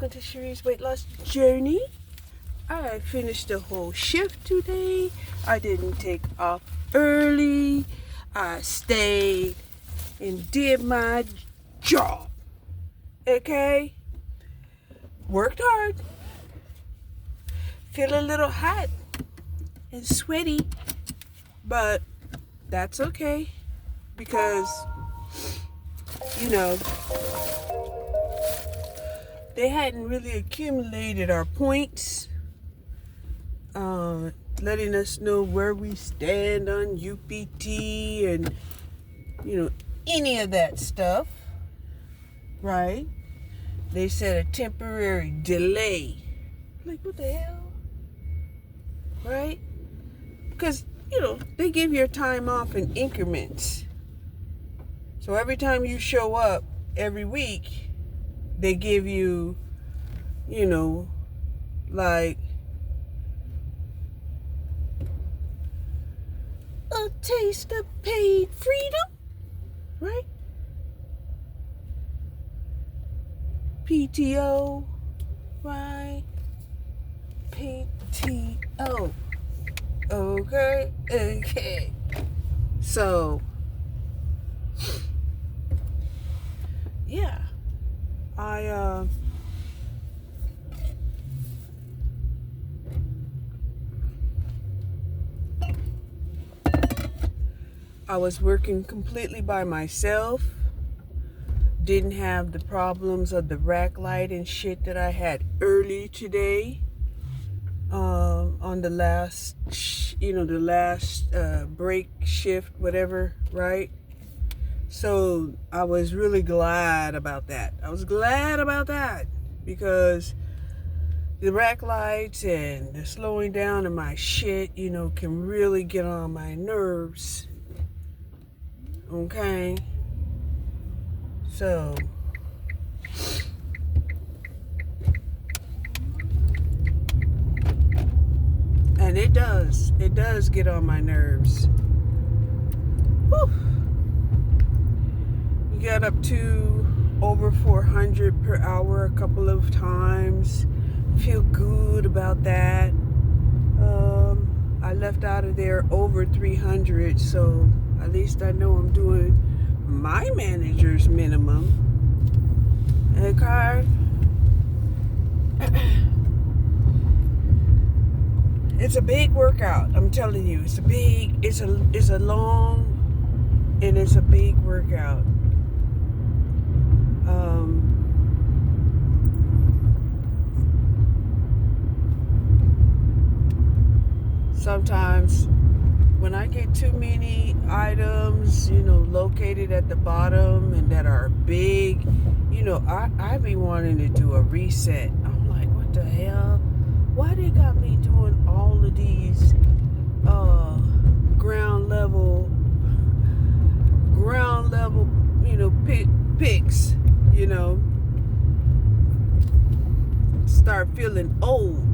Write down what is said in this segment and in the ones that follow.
welcome to Cherie's weight loss journey. I finished the whole shift today. I didn't take off early. I stayed and did my job. Okay? Worked hard. Feel a little hot and sweaty, but that's okay because, they hadn't really accumulated our points, letting us know where we stand on UPT and, any of that stuff, right? They said a temporary delay. Like, what the hell? Right? Because, they give your time off in increments. So every time you show up every week, they give you, like a taste of paid freedom, right? PTO, right? PTO. Okay. So, yeah. I was working completely by myself. Didn't have the problems of the rack light and shit that I had early today. On the last, break shift, whatever, right? So I was really glad about that. Because the rack lights and the slowing down of my shit, can really get on my nerves. Okay? So, and it does get on my nerves. Whew. You got up to over 400 per hour a couple of times. Feel good about that. I left out of there over 300, so at least I know I'm doing my manager's minimum. Okay. It's a big workout. I'm telling you, it's a long, and it's a big workout. Sometimes when I get too many items, located at the bottom and that are big, I be wanting to do a reset. I'm like, what the hell? Why they got me doing all of these ground level, picks, start feeling old.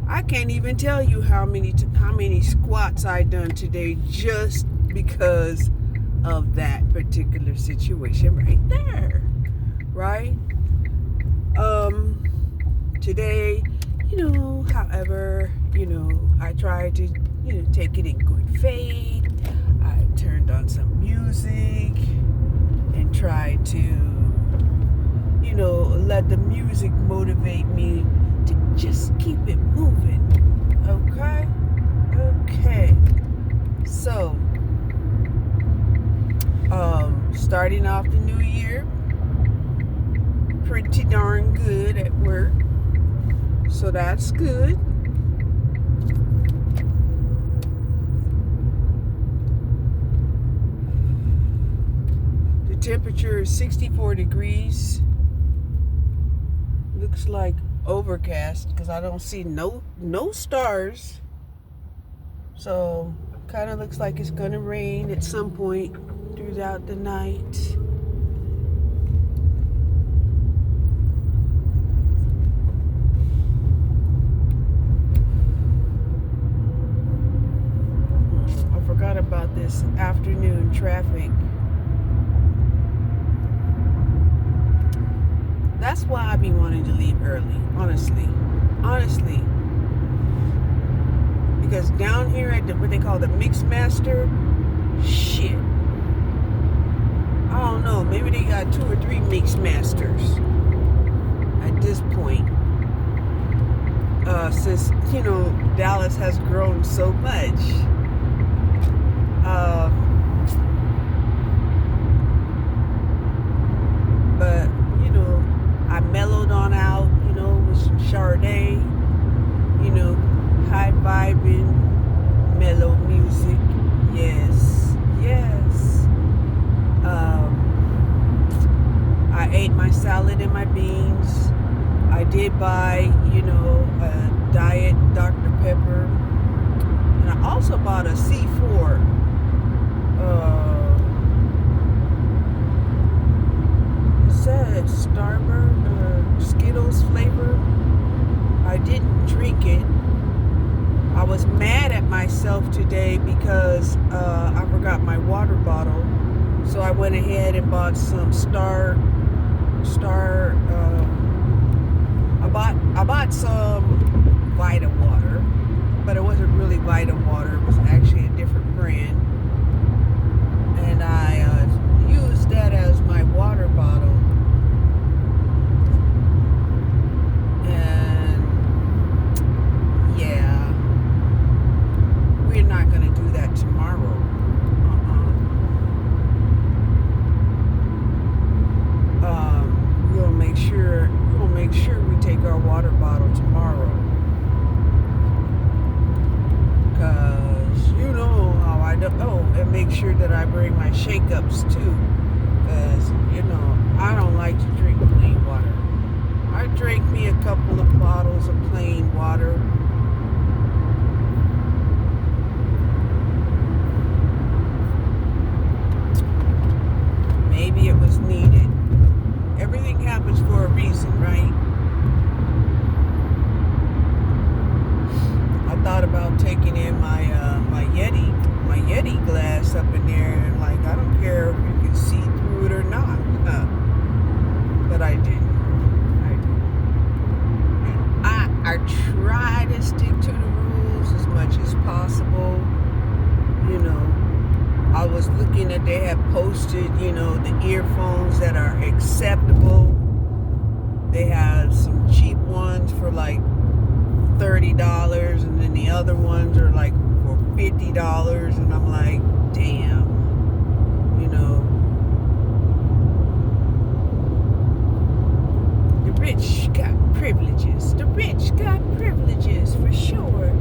I can't even tell you how many squats I done today just because of that particular situation right there, right? Today, however, I tried to, take it in good faith. I turned on some music and tried to, let the music motivate me to just keep it moving. Okay. So, starting off the new year, pretty darn good at work. So that's good. The temperature is 64 degrees. Looks like overcast because I don't see no stars. So kind of looks like it's gonna rain at some point throughout the night. I forgot about this afternoon traffic. That's why I be wanting to leave early, honestly. Honestly. Because down here at what they call the Mix Master, shit. I don't know, maybe they got 2 or 3 Mix Masters at this point. Since, Dallas has grown so much. But, I mellowed on out, with some Chardonnay, high vibing, mellow music. Yes, yes. I ate my salad and my beans. I did buy, a diet Dr. Pepper. And I also bought a C4. It said Starburst or Skittles flavor. I didn't drink it. I was mad at myself today because I forgot my water bottle. So I went ahead and bought some I bought some Vita water, but it wasn't really Vita water. It was actually a different brand. And I used that as my water bottle. And yeah, we're not going to do that tomorrow. We'll make sure we take our water bottle tomorrow. Cause you know how I do. Oh, and make sure that I bring my shake-ups too. Cause I don't like to drink plain water. I drank me a couple of bottles of plain water. Maybe it was needed. Everything happens for a reason, right? I thought about taking in my Yeti glass up in there, and I don't care if you can see through it or not. But I didn't. I try to stick to the rules as much as possible. I was looking that they have posted, the earphones that are acceptable. They have some cheap ones for $30, and then the other ones are for $50, and I'm like, damn, the rich got privileges. The rich got privileges for sure.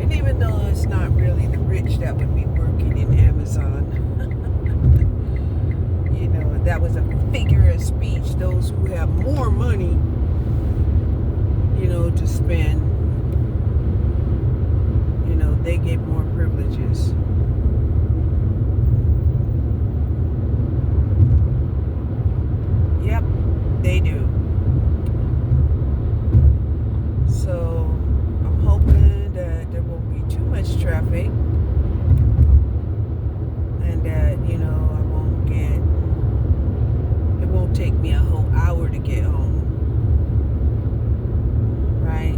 And even though it's not really the rich that would be working in Amazon, that was a figure of speech. Those who have more money, to spend, they get more privileges. Yep, they do. So I'm hoping that there won't be too much traffic, and that it won't take me a whole hour to get home, right?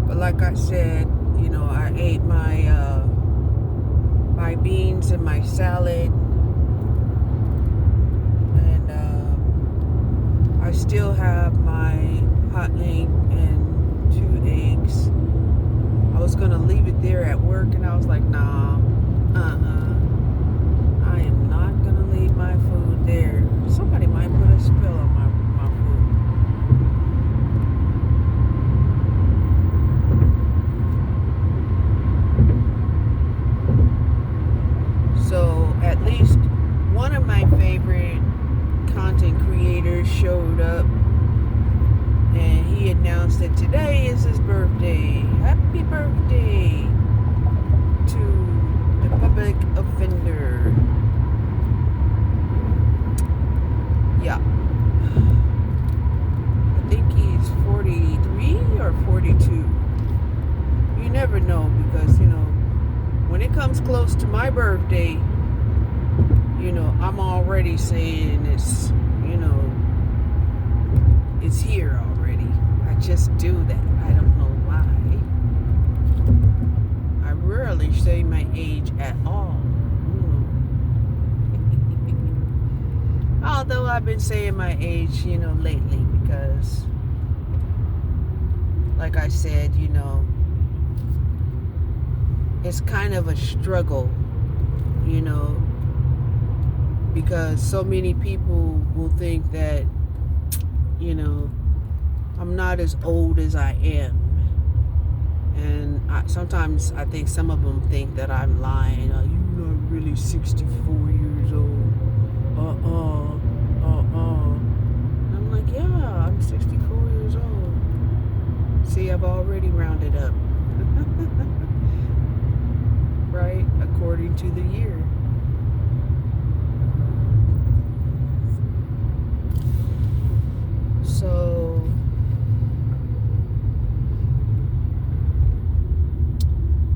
But like I said, I ate my beans and my salad, and I still have my hot link and 2 eggs. I was gonna leave it there at work, and I was like, nah, I am not gonna leave my food there. Somebody might put a spill on my food. So at least one of my favorite content creators showed up, and he announced that today is his birthday. Happy birthday to the public offender. Yeah. I think he's 43. know, because when it comes close to my birthday, I'm already saying it's here already. I just do that. I don't know why. I rarely say my age at all. Although I've been saying my age, lately, because like I said, it's kind of a struggle, because so many people will think that, I'm not as old as I am. And sometimes I think some of them think that I'm lying. You're not really 64 years old. I'm like, yeah, I'm 64 years old. See, I've already rounded up. Right? According to the year. So,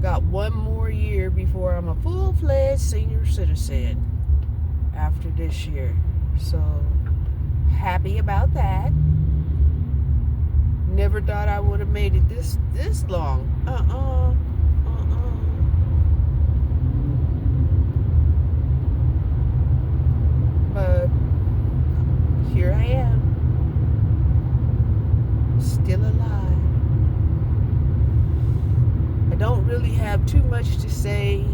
got one more year before I'm a full-fledged senior citizen after this year. So, happy about that. Never thought I would have made it this long. But here I am. Still alive. I don't really have too much to say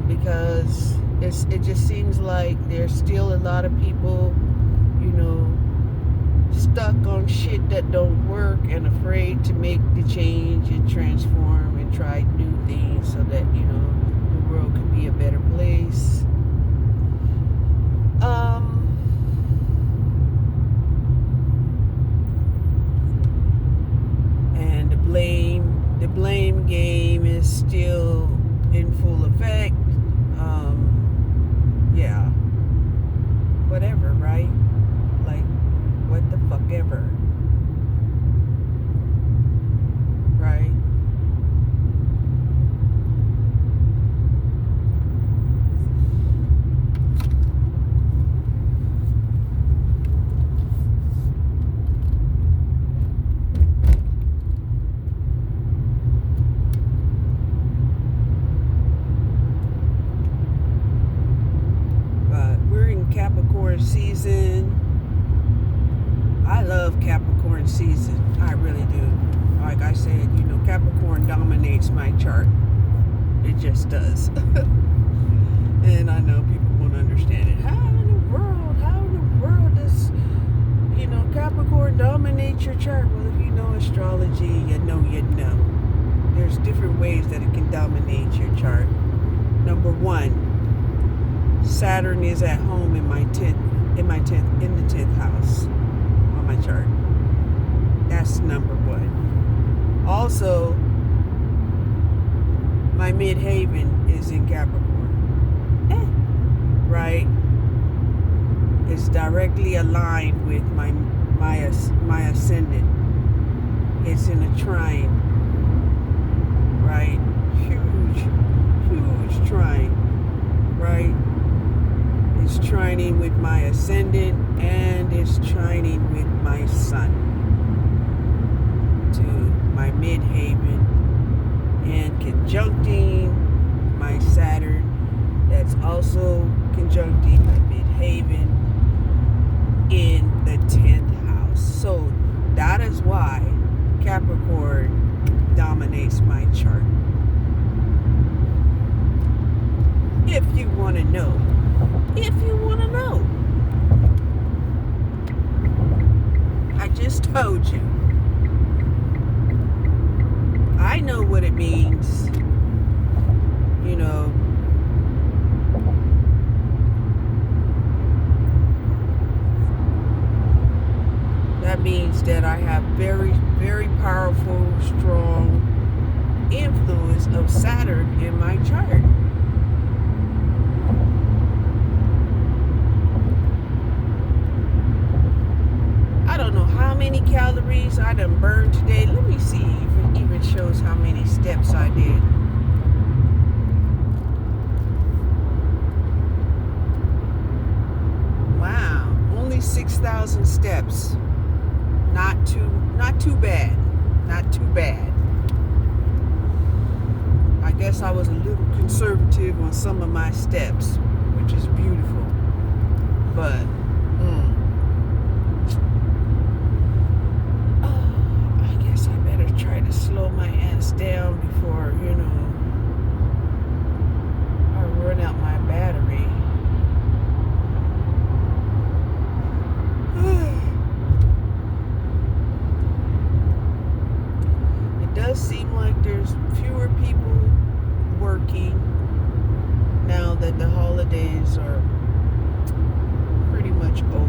because it just seems like there's still a lot of people, stuck on shit that don't work and afraid to make the change and transform and try new things so that, the world can be a better place. And the blame game is still in full effect. Yeah. Whatever, right? Like, what the fuck ever. Right? Capricorn season. I love Capricorn season. I really do. Like I said, Capricorn dominates my chart. It just does. And I know people won't understand it. How in the world does, Capricorn dominate your chart? Well, if you know astrology, you know. There's different ways that it can dominate your chart. Number one, Saturn is at home in the 10th house on my chart. That's number one. Also, my midhaven is in Capricorn. Right? It's directly aligned with my ascendant. It's in a trine. Right? Huge trine. Right? It's trining with my ascendant and it's trining with my sun to my midhaven and conjuncting my Saturn. That's also conjuncting my midhaven in the 10th house. So that is why Capricorn dominates my chart. If you want to know. I just told you. I know what it means. That means that I have very, very powerful, strong influence of Saturn in my chart. I don't know how many calories I done burned today. Let me see if it even shows how not too bad. Not too bad. I guess I was a little conservative on some of my steps, which is beautiful. But I guess I better try to slow my ass down before, I run out my battery. It does seem like there's fewer people working now that the holidays are pretty much over.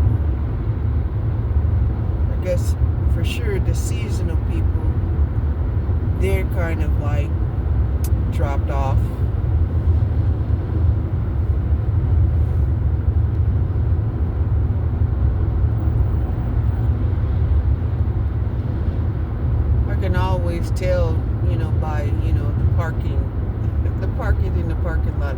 I guess for sure the seasonal people, they're kind of like dropped off. I can always tell, by, the parking in the parking lot,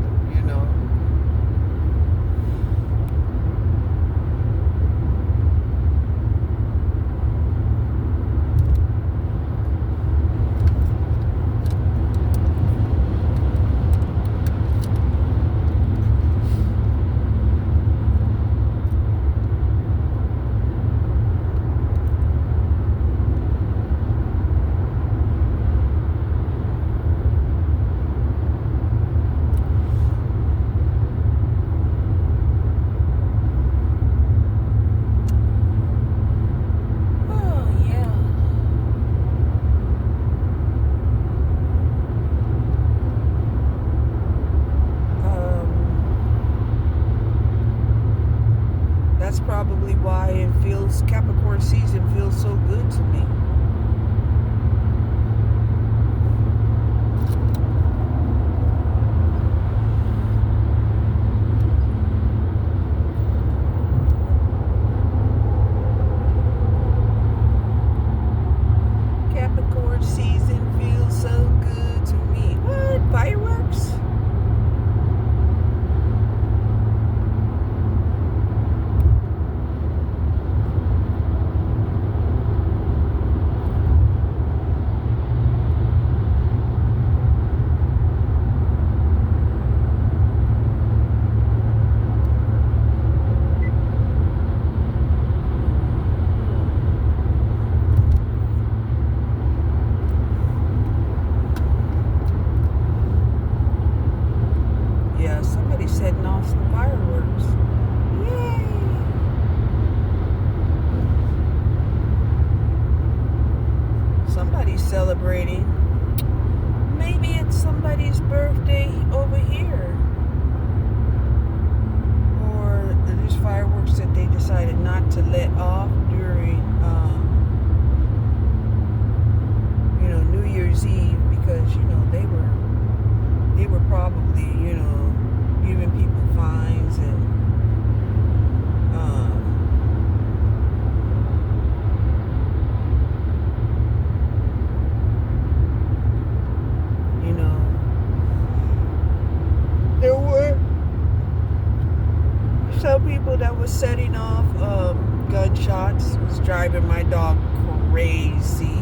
that's probably why Capricorn season feels so good to me. Capricorn season feels so good to me. What? Fireworks? Yeah, somebody's setting off some fireworks. Yay! Somebody's celebrating. Maybe it's somebody's birthday over here. Or there's fireworks that they decided not to let off during, New Year's Eve because, they were probably, giving people fines and there were some people that was setting off gunshots. It was driving my dog crazy.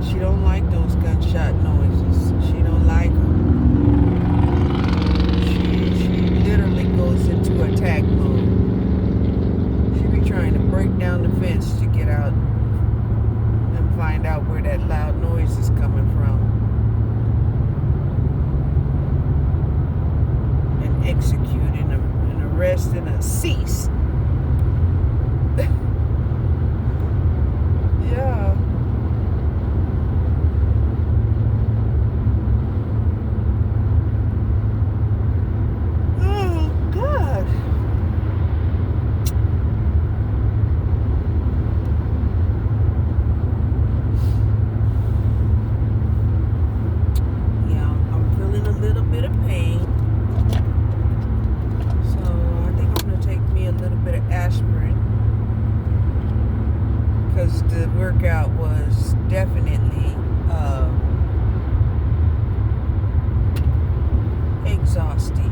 She don't like those gunshot noises. She don't like them. She literally goes into attack mode. She be trying to break down the fence to get out and find out where that loud noise is coming from. And execute an arrest and a cease. Yeah. Because the workout was definitely exhausting.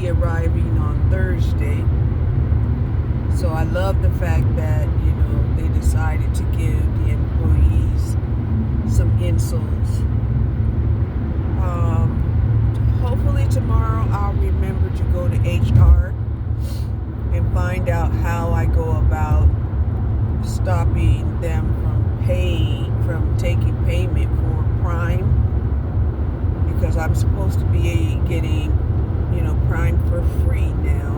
be arriving on Thursday. So I love the fact that, they decided to give the employees some insoles. Hopefully tomorrow I'll remember to go to HR and find out how I go about stopping them from taking payment for Prime, because I'm supposed to be getting, Prime for free now.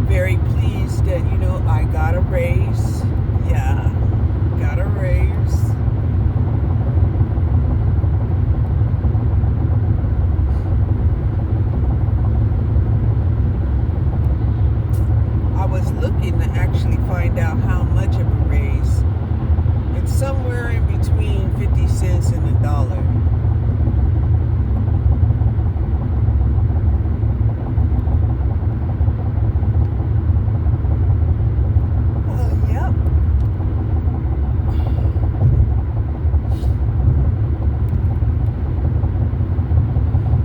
Very pleased that, I got a raise. Yeah, got a raise. I was looking to actually find out how much of a raise. It's somewhere in between 50 cents and $1.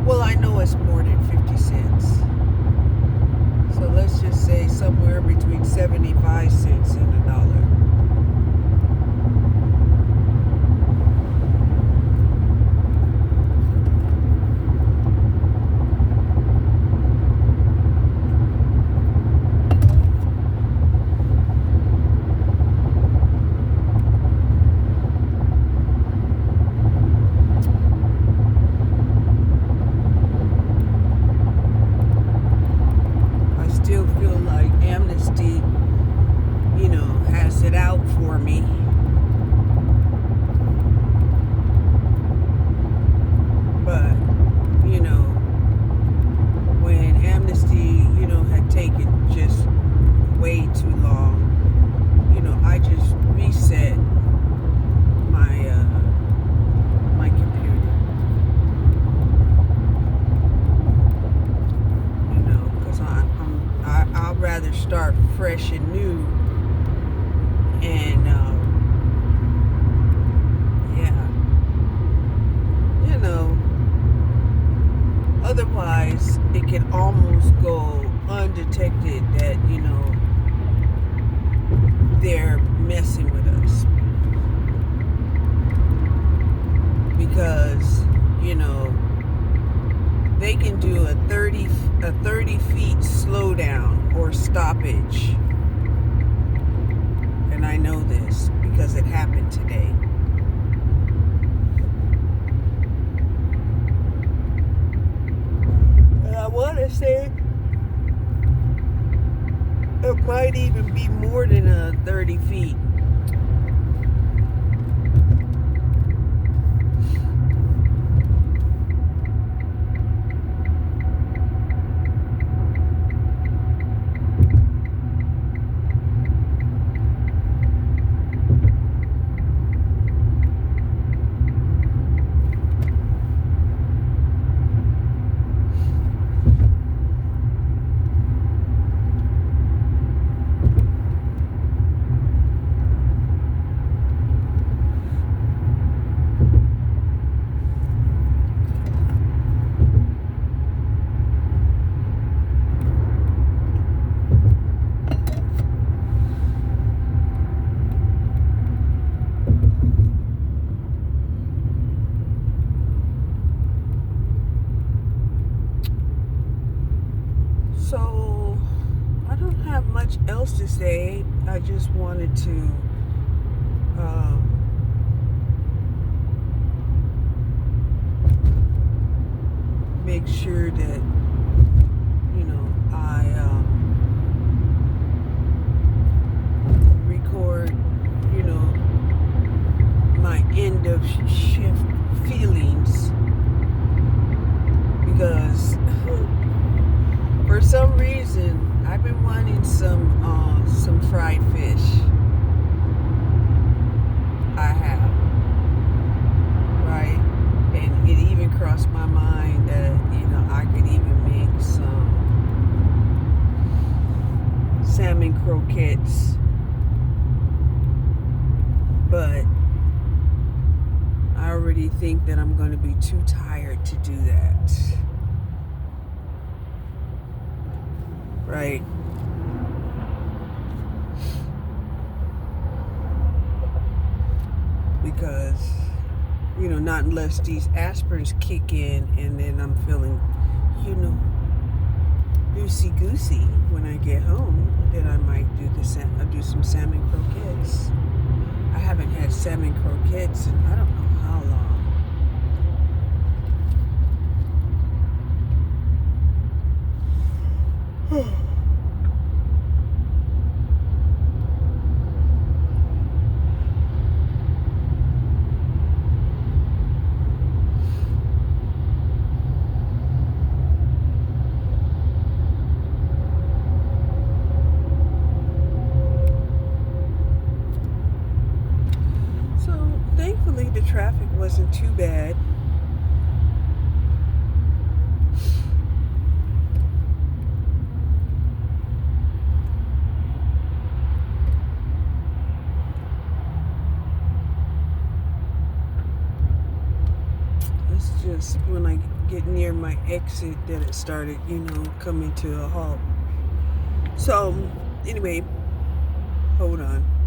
Well, I know it's more than 50 cents. So let's just say somewhere between 75 cents and $1. Still feel like Amnesty, has it out for me. But, when Amnesty, had taken just way too long, I just reset my computer. Because I'll rather start fresh and new, and otherwise it can almost go undetected that they're messing with us, because they can do a 30 feet slowdown or stoppage. And I know this because it happened today. And I want to say it might even be more than 30 feet. So, I don't have much else to say. I just wanted to make sure that, I record, my end of shift feelings, because for some reason I've been wanting some fried fish. I have, right? And it even crossed my mind that I could even make some salmon croquettes, but I already think that I'm going to be too tired to do that. Right? Because, not unless these aspirins kick in and then I'm feeling, loosey-goosey when I get home, then I might do some salmon croquettes. I haven't had salmon croquettes in I don't know how long. Thankfully, the traffic wasn't too bad. It's just when I get near my exit that it started, coming to a halt. So, anyway, hold on.